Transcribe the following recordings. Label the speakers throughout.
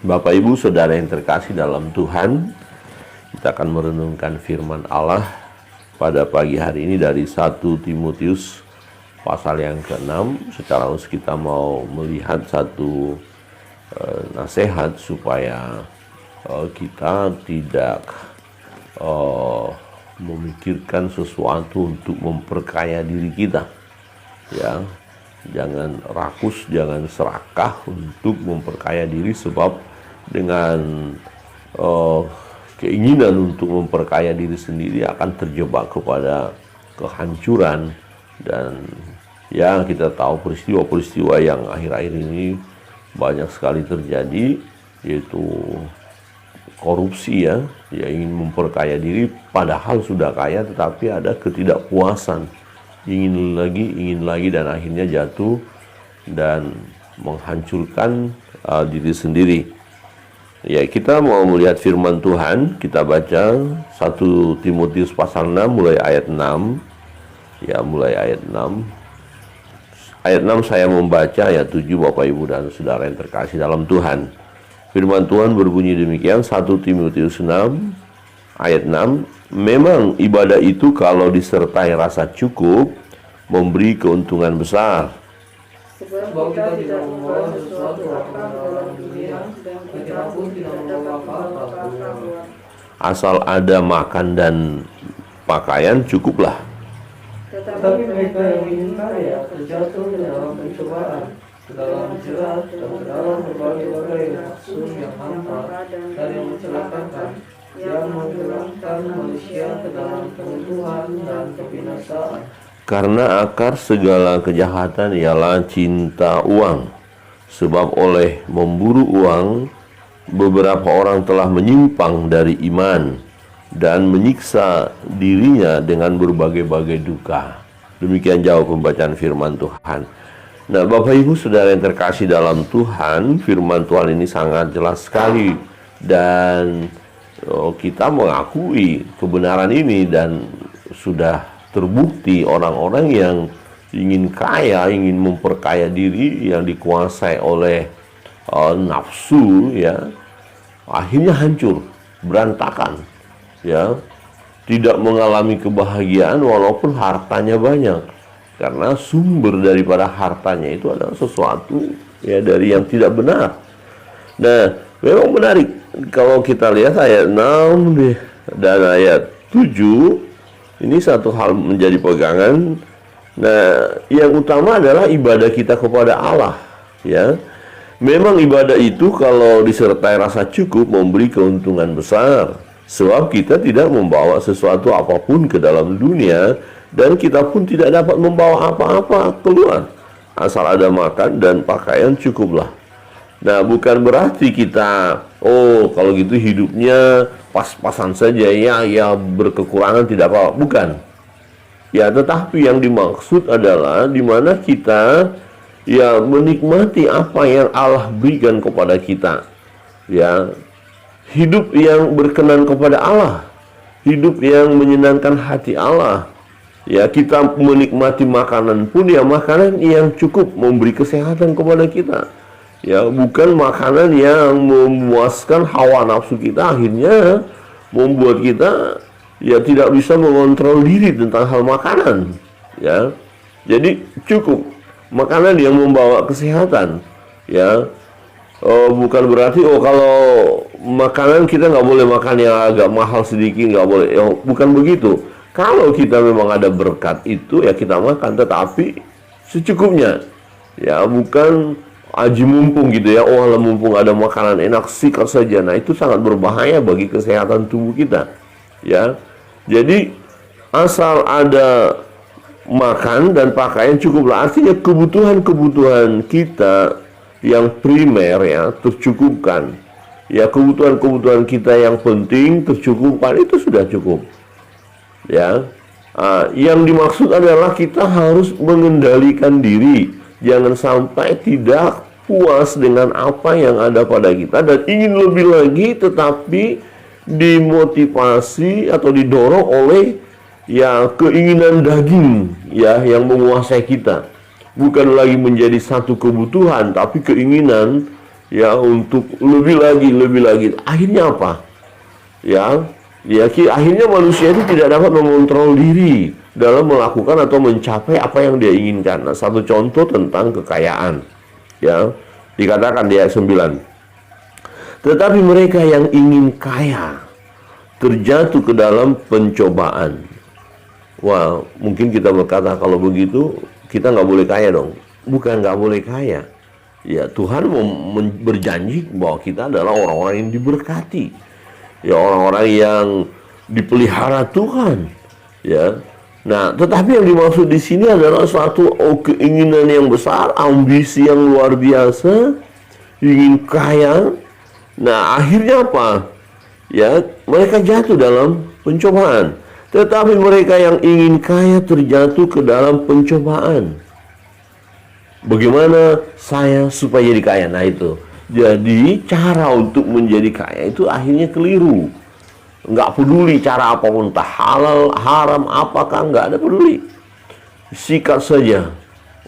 Speaker 1: Bapak Ibu Saudara yang terkasih dalam Tuhan, kita akan merenungkan firman Allah pada pagi hari ini dari 1 Timotius pasal yang ke-6. Secara khusus kita mau melihat satu nasihat supaya kita tidak memikirkan sesuatu untuk memperkaya diri kita, ya. Jangan rakus, jangan serakah untuk memperkaya diri, sebab dengan keinginan untuk memperkaya diri sendiri akan terjebak kepada kehancuran. Dan ya, kita tahu peristiwa-peristiwa yang akhir-akhir ini banyak sekali terjadi, yaitu korupsi, ya ingin memperkaya diri padahal sudah kaya, tetapi ada ketidakpuasan, ingin lagi, dan akhirnya jatuh dan menghancurkan diri sendiri. Ya, kita mau melihat firman Tuhan. Kita baca 1 Timotius pasal 6 mulai ayat 6. Ya, mulai ayat 6. Ayat 6 saya membaca, ayat 7 Bapak Ibu dan Saudara yang terkasih dalam Tuhan. Firman Tuhan berbunyi demikian, 1 Timotius 6 ayat 6. Memang ibadah itu kalau disertai rasa cukup memberi keuntungan besar.
Speaker 2: Sebab kita tidak membawa sesuatu akal dalam dunia, dan kita pun tidak dapat membawa akal luar.
Speaker 1: Asal ada makan dan pakaian cukuplah.
Speaker 2: Tetapi mereka yang ingin kaya terjatuh dalam pencobaan, ke dalam jerat, dan ke dalam berbagai-bagai nafsu yang hampa dan yang mencelakakan, yang menggelapkan manusia ke dalam keruntuhan dan kebinasaan.
Speaker 1: Karena akar segala kejahatan ialah cinta uang. Sebab oleh memburu uang, beberapa orang telah menyimpang dari iman dan menyiksa dirinya dengan berbagai-bagai duka. Demikian jauh pembacaan firman Tuhan. Nah, Bapak Ibu Saudara yang terkasih dalam Tuhan, firman Tuhan ini sangat jelas sekali. Dan kita mengakui kebenaran ini, dan sudah terbukti orang-orang yang ingin kaya, ingin memperkaya diri, yang dikuasai oleh nafsu, ya, akhirnya hancur, berantakan, ya, tidak mengalami kebahagiaan walaupun hartanya banyak, karena sumber daripada hartanya itu adalah sesuatu, ya, dari yang tidak benar. Nah, memang menarik kalau kita lihat ayat 6 dan ayat 7. Ini satu hal menjadi pegangan. Nah, yang utama adalah ibadah kita kepada Allah, ya. Memang ibadah itu kalau disertai rasa cukup memberi keuntungan besar, sebab kita tidak membawa sesuatu apapun ke dalam dunia, dan kita pun tidak dapat membawa apa-apa keluar. Asal ada makan dan pakaian cukuplah. Nah, bukan berarti kita, kalau gitu hidupnya pas-pasan saja, ya berkekurangan tidak apa-apa. Bukan. Ya, tetapi yang dimaksud adalah di mana kita ya menikmati apa yang Allah berikan kepada kita. Ya, hidup yang berkenan kepada Allah, hidup yang menyenangkan hati Allah. Ya, kita menikmati makanan pun ya makanan yang cukup memberi kesehatan kepada kita. Ya, bukan makanan yang memuaskan hawa nafsu kita, akhirnya membuat kita ya tidak bisa mengontrol diri tentang hal makanan, ya. Jadi cukup makanan yang membawa kesehatan, ya. Bukan berarti kalau makanan kita nggak boleh makan yang agak mahal sedikit, nggak boleh, bukan begitu. Kalau kita memang ada berkat itu ya kita makan, tetapi secukupnya, ya, bukan aji mumpung gitu, ya. Mumpung ada makanan enak, sikat saja. Nah, itu sangat berbahaya bagi kesehatan tubuh kita, ya. Jadi asal ada makan dan pakaian cukuplah. Artinya kebutuhan-kebutuhan kita yang primer, ya, tercukupkan. Ya, kebutuhan-kebutuhan kita yang penting tercukupkan, itu sudah cukup, ya. Yang dimaksud adalah kita harus mengendalikan diri. Jangan sampai tidak puas dengan apa yang ada pada kita dan ingin lebih lagi, tetapi dimotivasi atau didorong oleh ya keinginan daging, ya, yang menguasai kita. Bukan lagi menjadi satu kebutuhan, tapi keinginan ya untuk lebih lagi. Akhirnya apa? Ya, akhirnya manusia itu tidak dapat mengontrol diri dalam melakukan atau mencapai apa yang dia inginkan. Nah, satu contoh tentang kekayaan, ya, dikatakan di ayat 9. Tetapi mereka yang ingin kaya terjatuh ke dalam pencobaan. Wah, mungkin kita berkata kalau begitu kita nggak boleh kaya dong. Bukan nggak boleh kaya. Ya, Tuhan berjanji bahwa kita adalah orang-orang yang diberkati. Ya, orang-orang yang dipelihara Tuhan. Ya. Nah, tetapi yang dimaksud di sini adalah suatu keinginan yang besar, ambisi yang luar biasa, ingin kaya. Nah, akhirnya apa? Ya, mereka jatuh dalam pencobaan. Tetapi mereka yang ingin kaya terjatuh ke dalam pencobaan. Bagaimana saya supaya jadi kaya? Nah itu. Jadi cara untuk menjadi kaya itu akhirnya keliru. Nggak peduli cara apapun, entah halal, haram, apakah, nggak ada peduli. Sikat saja.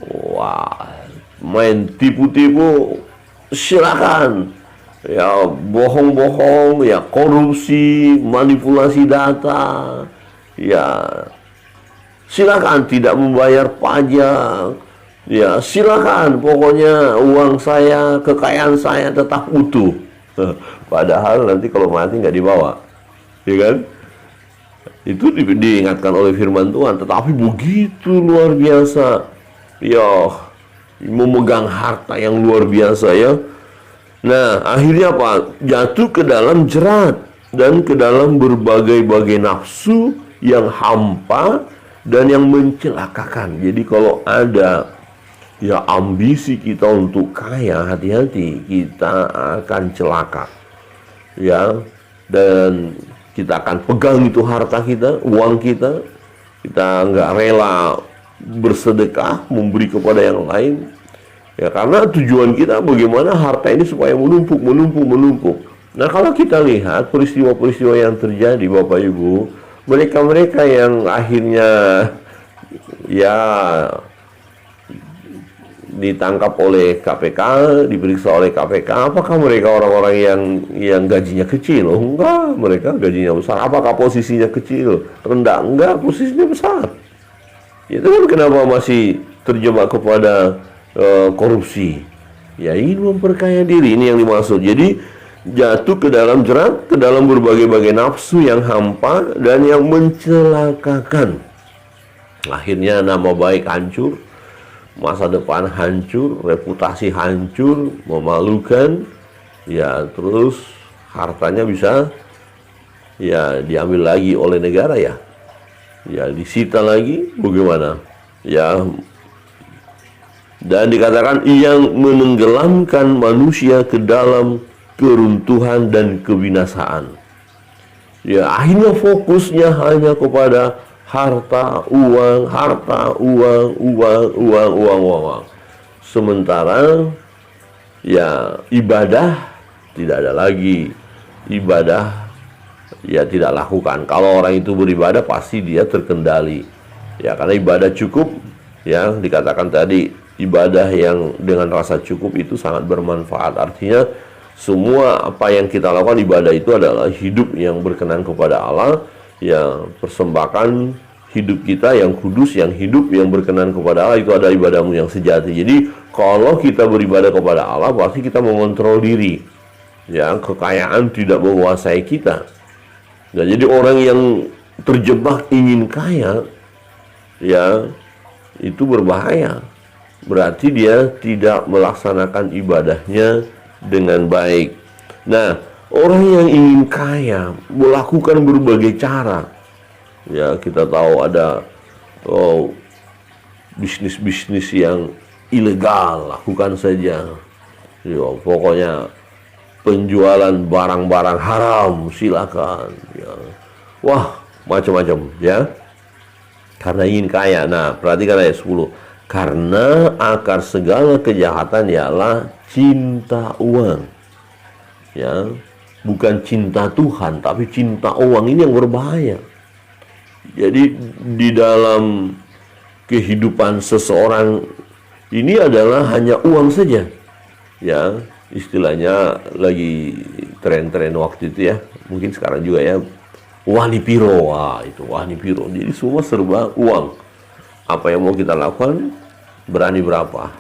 Speaker 1: Wah, main tipu-tipu, silakan. Ya, bohong-bohong, ya korupsi, manipulasi data. Ya, silakan tidak membayar pajak. Ya, silakan, pokoknya uang saya, kekayaan saya tetap utuh. Padahal nanti kalau mati nggak dibawa, ya kan? Itu diingatkan oleh firman Tuhan. Tetapi begitu luar biasa, ya, memegang harta yang luar biasa, ya. Nah, akhirnya apa? Jatuh ke dalam jerat dan ke dalam berbagai-bagai nafsu yang hampa dan yang mencelakakan. Jadi kalau ada ya ambisi kita untuk kaya, hati-hati, kita akan celaka. Ya, dan kita akan pegang itu harta kita, uang kita. Kita nggak rela bersedekah, memberi kepada yang lain. Ya, karena tujuan kita bagaimana harta ini supaya menumpuk. Nah, kalau kita lihat peristiwa-peristiwa yang terjadi, Bapak Ibu, mereka-mereka yang akhirnya ya ditangkap oleh KPK, diperiksa oleh KPK, apakah mereka orang-orang yang gajinya kecil? Oh, enggak, mereka gajinya besar. Apakah posisinya kecil, rendah? Enggak, posisinya besar. Itu kan kenapa masih terjebak kepada korupsi? Ya, ingin memperkaya diri, ini yang dimaksud. Jadi jatuh ke dalam jerat, ke dalam berbagai-bagai nafsu yang hampa dan yang mencelakakan. Akhirnya nama baik hancur, masa depan hancur, reputasi hancur, memalukan. Ya, terus hartanya bisa ya diambil lagi oleh negara, ya. Ya, disita lagi, bagaimana? Ya, dan dikatakan yang menenggelamkan manusia ke dalam keruntuhan dan kebinasaan. Ya, akhirnya fokusnya hanya kepada harta, uang. Sementara ya ibadah tidak ada lagi. Ibadah ya tidak lakukan. Kalau orang itu beribadah pasti dia terkendali. Ya, karena ibadah cukup, ya dikatakan tadi, ibadah yang dengan rasa cukup itu sangat bermanfaat. Artinya semua apa yang kita lakukan ibadah itu adalah hidup yang berkenan kepada Allah, yang persembahkan hidup kita yang kudus, yang hidup yang berkenan kepada Allah, itu adalah ibadahmu yang sejati. Jadi kalau kita beribadah kepada Allah pasti kita mengontrol diri, ya, kekayaan tidak menguasai kita. Nah, jadi orang yang terjebak ingin kaya, ya, itu berbahaya. Berarti dia tidak melaksanakan ibadahnya dengan baik. Nah, orang yang ingin kaya melakukan berbagai cara. Ya, kita tahu ada bisnis-bisnis yang ilegal, lakukan saja. Ya, pokoknya penjualan barang-barang haram, silakan. Ya. Wah, macam-macam, ya. Karena ingin kaya. Nah, perhatikan ayat 10. Karena akar segala kejahatan ialah cinta uang. Ya, bukan cinta Tuhan, tapi cinta uang. Ini yang berbahaya. Jadi di dalam kehidupan seseorang ini adalah hanya uang saja. Ya, istilahnya lagi tren-tren waktu itu ya, mungkin sekarang juga ya, wani piro. Wah, itu wani piro. Jadi semua serba uang. Apa yang mau kita lakukan, berani berapa.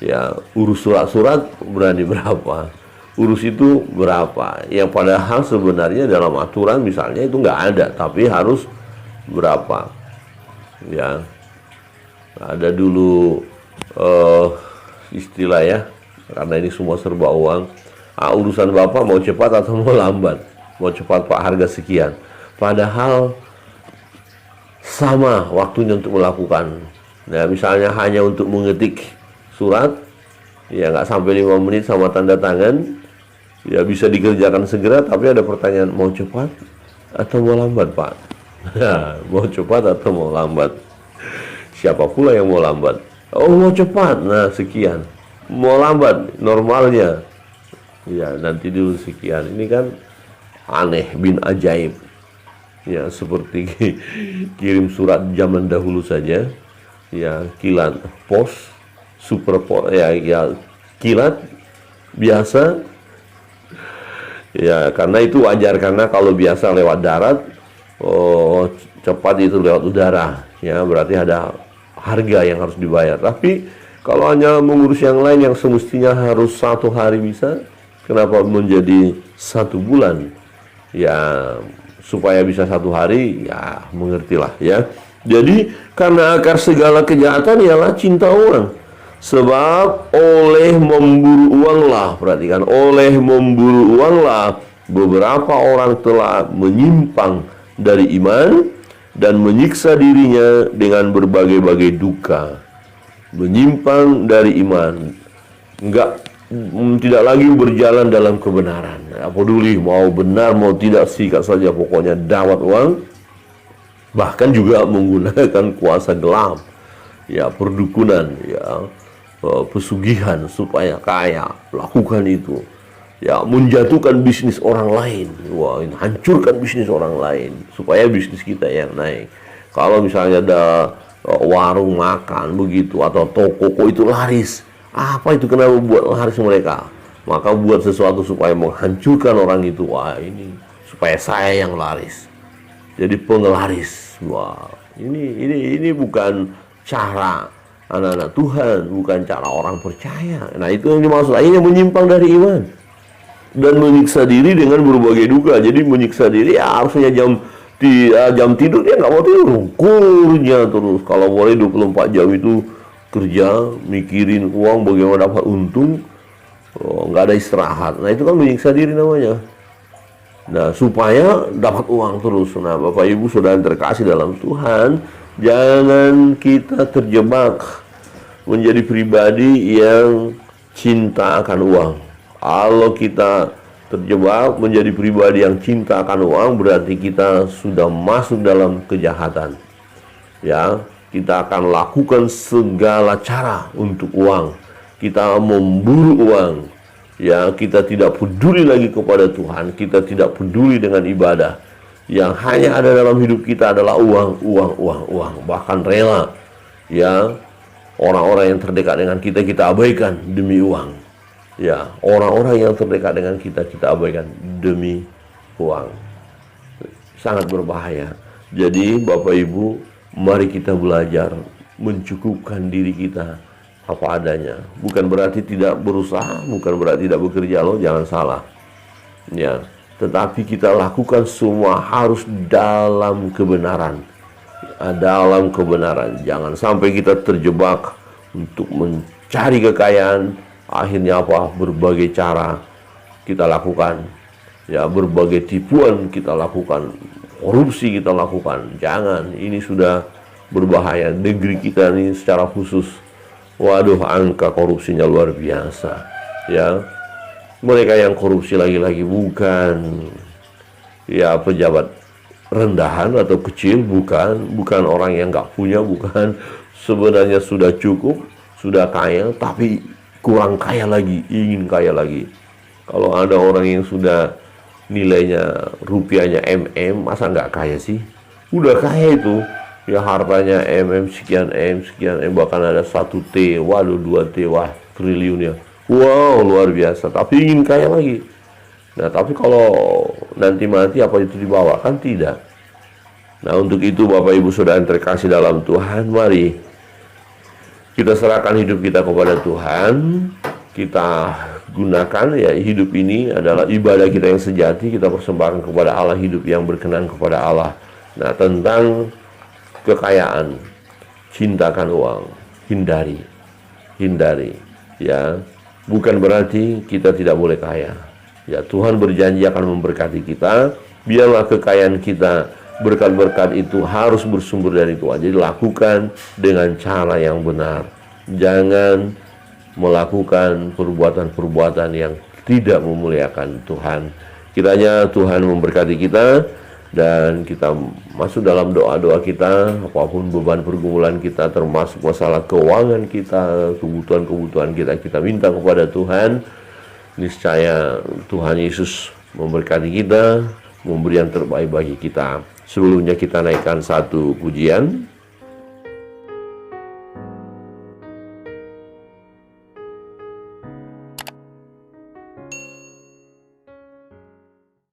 Speaker 1: Ya, urus surat-surat berani berapa. Urus itu berapa. Yang padahal sebenarnya dalam aturan misalnya itu nggak ada, tapi harus berapa. Ya, ada dulu istilah ya, karena ini semua serba uang. Urusan bapak mau cepat atau mau lambat? Mau cepat pak, harga sekian. Padahal sama waktunya untuk melakukan. Nah, misalnya hanya untuk mengetik surat, ya nggak sampai 5 menit sama tanda tangan, ya bisa dikerjakan segera. Tapi ada pertanyaan, mau cepat atau mau lambat pak? Nah, mau cepat atau mau lambat? Siapa pula yang mau lambat? Oh, mau cepat, nah sekian. Mau lambat, normalnya ya nanti dulu sekian. Ini kan aneh bin ajaib. Ya, seperti kirim surat zaman dahulu saja. Ya, kilat pos, super pos, ya kilat biasa. Ya, karena itu wajar, karena kalau biasa lewat darat, cepat itu lewat udara. Ya, berarti ada harga yang harus dibayar. Tapi kalau hanya mengurus yang lain yang semestinya harus 1 hari bisa, kenapa menjadi 1 bulan? Ya, supaya bisa 1 hari, ya mengertilah ya. Jadi karena akar segala kejahatan ialah cinta uang. Sebab oleh memburu uanglah, perhatikan, oleh memburu uanglah beberapa orang telah menyimpang dari iman dan menyiksa dirinya dengan berbagai-bagai duka. Menyimpang dari iman, tidak lagi berjalan dalam kebenaran. Tidak peduli mau benar mau tidak, sikat saja pokoknya dapat uang. Bahkan juga menggunakan kuasa gelap, ya perdukunan, ya pesugihan supaya kaya, lakukan itu. Ya, menjatuhkan bisnis orang lain. Wah, ini hancurkan bisnis orang lain supaya bisnis kita yang naik. Kalau misalnya ada warung makan begitu atau toko kok itu laris, apa itu, kenapa buat laris mereka? Maka buat sesuatu supaya menghancurkan orang itu. Wah, ini supaya saya yang laris. Jadi penglaris. Wah, ini bukan cara anak-anak Tuhan, bukan cara orang percaya. Nah, itu yang dimaksud akhirnya menyimpang dari iman dan menyiksa diri dengan berbagai duka. Jadi menyiksa diri ya harusnya jam tidur dia nggak mau tidur, kurnya terus. Kalau boleh 24 jam itu kerja, mikirin uang, bagaimana dapat untung, nggak ada istirahat. Nah, itu kan menyiksa diri namanya. Nah, supaya dapat uang terus. Nah, Bapak Ibu Saudara yang terkasih dalam Tuhan, jangan kita terjebak menjadi pribadi yang cinta akan uang. Kalau kita terjebak menjadi pribadi yang cinta akan uang, berarti kita sudah masuk dalam kejahatan. Ya, kita akan lakukan segala cara untuk uang. Kita memburu uang. Ya, kita tidak peduli lagi kepada Tuhan. Kita tidak peduli dengan ibadah. Yang hanya ada dalam hidup kita adalah uang, uang, uang, uang. Bahkan rela, ya, orang-orang yang terdekat dengan kita abaikan demi uang. Ya, orang-orang yang terdekat dengan kita abaikan demi uang. Sangat berbahaya. Jadi Bapak Ibu, mari kita belajar mencukupkan diri kita apa adanya. Bukan berarti tidak berusaha, bukan berarti tidak bekerja, loh, jangan salah. Ya, tetapi kita lakukan semua harus dalam kebenaran. Dalam kebenaran. Jangan sampai kita terjebak untuk mencari kekayaan. Akhirnya apa? Berbagai cara kita lakukan. Ya, berbagai tipuan kita lakukan. Korupsi kita lakukan. Jangan, ini sudah berbahaya. Negeri kita ini secara khusus, waduh, angka korupsinya luar biasa. Ya, mereka yang korupsi lagi-lagi bukan ya pejabat rendahan atau kecil, bukan orang yang nggak punya, bukan. Sebenarnya sudah cukup, sudah kaya, tapi kurang kaya lagi, ingin kaya lagi. Kalau ada orang yang sudah nilainya rupiahnya masa nggak kaya sih? Udah kaya itu, ya hartanya sekian M, bahkan ada 1 T, waduh 2 T, wah triliun ya. wow luar biasa, tapi ingin kaya lagi. Nah, tapi kalau nanti mati apa itu dibawa? Kan tidak. Nah, untuk itu Bapak Ibu Saudara yang terkasih dalam Tuhan, mari kita serahkan hidup kita kepada Tuhan. Kita gunakan ya hidup ini adalah ibadah kita yang sejati. Kita persembahkan kepada Allah, hidup yang berkenan kepada Allah. Nah, tentang kekayaan, cintakan uang, hindari ya. Bukan berarti kita tidak boleh kaya ya. Tuhan berjanji akan memberkati kita. Biarlah kekayaan kita, berkat-berkat itu harus bersumber dari Tuhan. Jadi lakukan dengan cara yang benar. Jangan melakukan perbuatan-perbuatan yang tidak memuliakan Tuhan. Kiranya Tuhan memberkati kita, dan kita masuk dalam doa-doa kita. Apapun beban pergumulan kita, termasuk masalah keuangan kita, kebutuhan-kebutuhan kita minta kepada Tuhan. Niscaya Tuhan Yesus memberkati kita, memberi yang terbaik bagi kita. Sebelumnya kita naikkan satu pujian.